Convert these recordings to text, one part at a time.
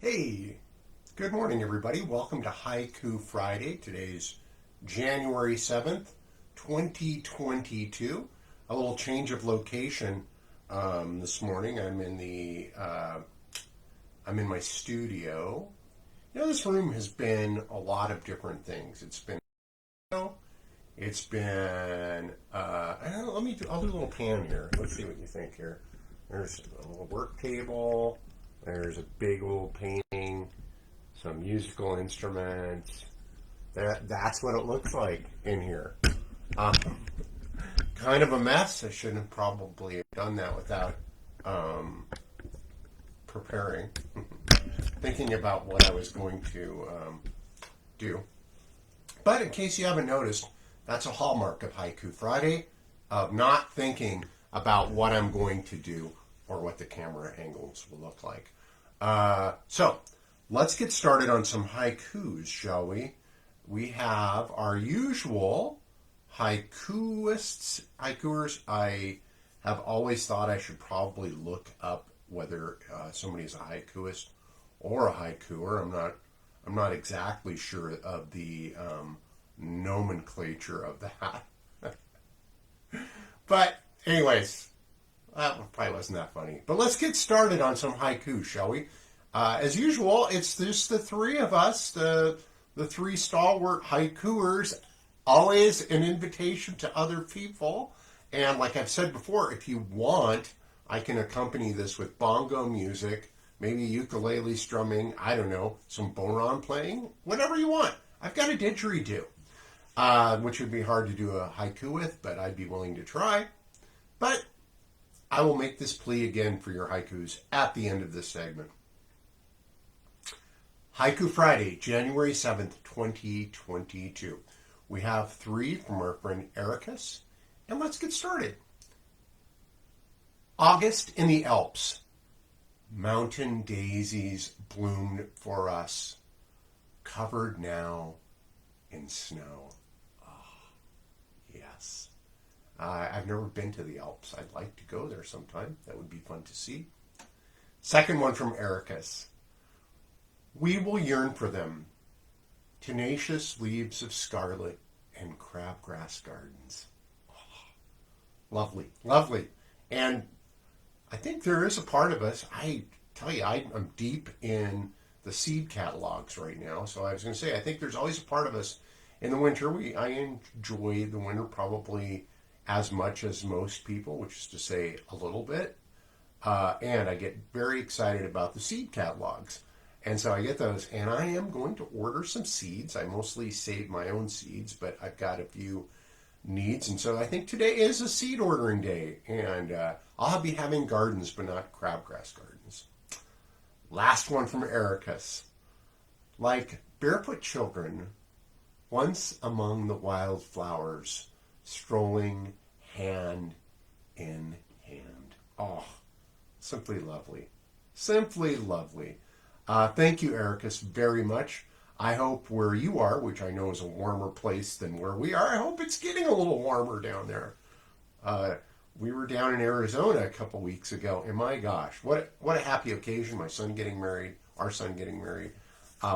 Hey, good morning, everybody. Welcome to Haiku Friday. Today's January 7th, 2022. A little change of location this morning. I'm in my studio. This room has been a lot of different things. It's been I don't know, I'll do a little pan here. Let's see what you think here. There's a little work table. There's a big old painting, some musical instruments. That's what it looks like in here. Um, Kind of a mess. I shouldn't have probably done that without preparing, thinking about what I was going to do. But in case you haven't noticed, that's a hallmark of Haiku Friday, of not thinking about what I'm going to do or what the camera angles will look like. So let's get started on some haikus, shall we? We have our usual haikuers. I have always thought I should probably look up whether somebody's a haikuist or a haikuer. I'm not exactly sure of the nomenclature of that. But anyways, that probably wasn't that funny. But let's get started on some haiku, shall we? As usual, it's just the three of us, the three stalwart haikuers. Always an invitation to other people. And like I've said before, if you want, I can accompany this with bongo music, maybe ukulele strumming, I don't know, some bodhrán playing, whatever you want. I've got a didgeridoo, which would be hard to do a haiku with, but I'd be willing to try. But I will make this plea again for your haikus at the end of this segment. Haiku Friday, January 7th, 2022. We have three from our friend Ericus, and let's get started. August in the Alps. Mountain daisies bloomed for us, covered now in snow. Oh, yes. I've never been to the Alps. I'd like to go there sometime. That would be fun to see. Second one from Ericus. We will yearn for them. Tenacious leaves of scarlet and crabgrass gardens. Oh, lovely, lovely. And I think there is a part of us, I tell you, I'm deep in the seed catalogs right now. So I was going to say, I think there's always a part of us in the winter. I enjoy the winter probably as much as most people, which is to say a little bit. And I get very excited about the seed catalogs. And so I get those, and I am going to order some seeds. I mostly save my own seeds, but I've got a few needs. And so I think today is a seed ordering day. And I'll be having gardens, but not crabgrass gardens. Last one from Ericus. Like barefoot children, once among the wildflowers, strolling hand in hand. Oh, simply lovely. Simply lovely. Thank you, Ericus, very much. I hope where you are, which I know is a warmer place than where we are, I hope it's getting a little warmer down there. We were down in Arizona a couple weeks ago, and my gosh, what a happy occasion. My son getting married, our son getting married.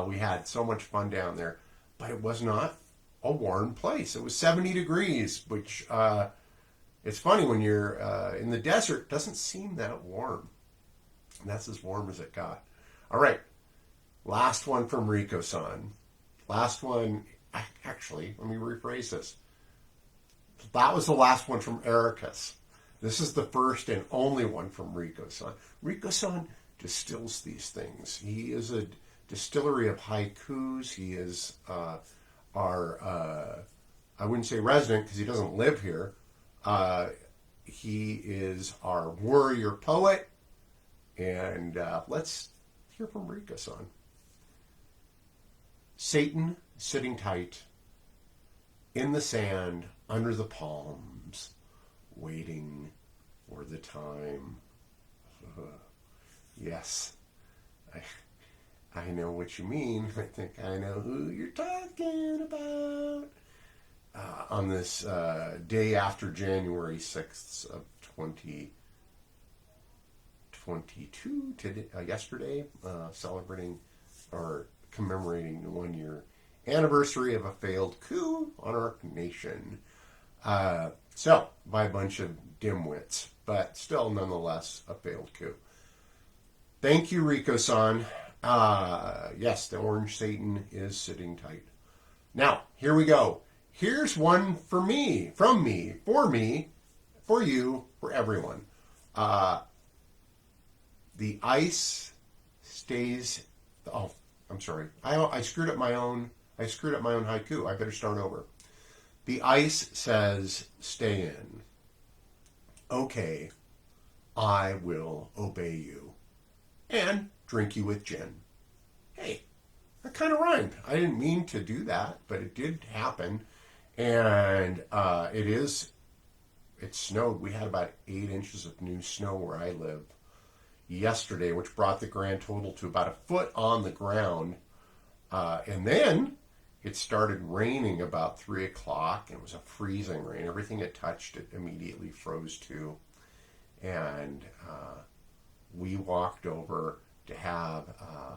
We had so much fun down there, but it was not a warm place. It was 70 degrees, which it's funny when you're in the desert, it doesn't seem that warm. And that's as warm as it got. All right, last one from Rikosan. Last one, actually, let me rephrase this. That was the last one from Ericus. This is the first and only one from Rikosan. Rikosan distills these things. He is a distillery of haikus. He is our, I wouldn't say resident because he doesn't live here. He is our warrior poet. And let's hear from Rikosan. Satan sitting tight in the sand under the palms, waiting for the time. Yes, I know what you mean. I think I know who you're talking about. On this day after January 6th of 2022. 22 today, yesterday, celebrating or commemorating the 1 year anniversary of a failed coup on our nation. So, by a bunch of dimwits, but still nonetheless a failed coup. Thank you, Rikosan. Yes, the orange Satan is sitting tight. Now, here we go. Here's one for me, from me, for you, for everyone. The ice stays. Oh, I'm sorry. I screwed up my own. I screwed up my own haiku. I better start over. The ice says, "Stay in." Okay, I will obey you and drink you with gin. Hey, that kind of rhymed. I didn't mean to do that, but it did happen. And it snowed. We had about 8 inches of new snow where I live yesterday, which brought the grand total to about a foot on the ground. And then it started raining about 3 o'clock. It was a freezing rain. Everything it touched, it immediately froze too. And we walked over to have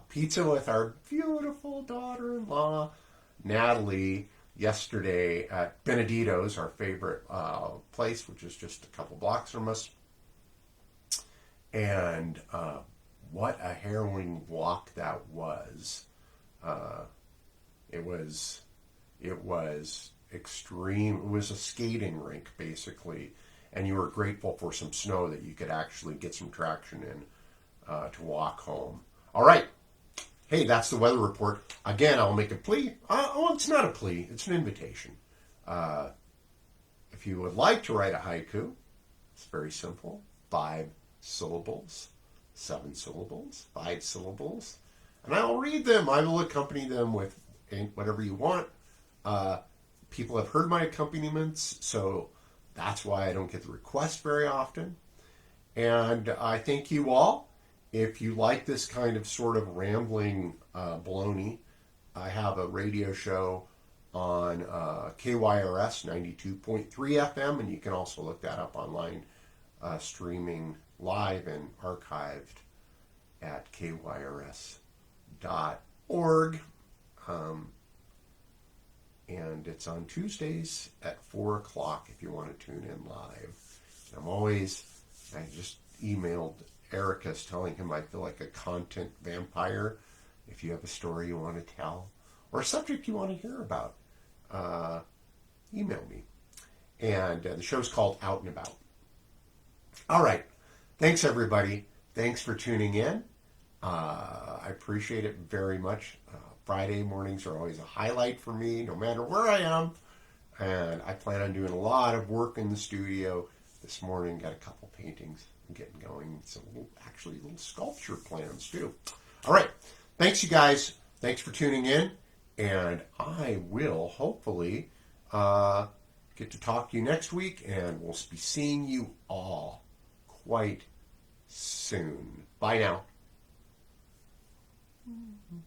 pizza with our beautiful daughter-in-law, Natalie, yesterday at Benedito's, our favorite place, which is just a couple blocks from us. And what a harrowing walk that was. It was extreme. It was a skating rink, basically. And you were grateful for some snow that you could actually get some traction in to walk home. All right. Hey, that's the weather report. Again, I'll make a plea. It's not a plea. It's an invitation. If you would like to write a haiku, it's very simple. 5 syllables, 7 syllables, 5 syllables. And I will read them. I will accompany them with whatever you want. People have heard my accompaniments, so that's why I don't get the request very often. And I thank you all. If you like this kind of sort of rambling baloney, I have a radio show on KYRS 92.3 FM, and you can also look that up online, streaming live and archived at kyrs.org. And it's on Tuesdays at 4 o'clock if you want to tune in live. I just emailed Ericus telling him I feel like a content vampire. If you have a story you want to tell or a subject you want to hear about, email me. And the show's called Out and About. All right. Thanks, everybody. Thanks for tuning in. I appreciate it very much. Friday mornings are always a highlight for me, no matter where I am. And I plan on doing a lot of work in the studio. This morning, got a couple paintings getting going. Some little sculpture plans, too. All right. Thanks, you guys. Thanks for tuning in. And I will hopefully get to talk to you next week. And we'll be seeing you all quite soon. Bye now. Mm-hmm.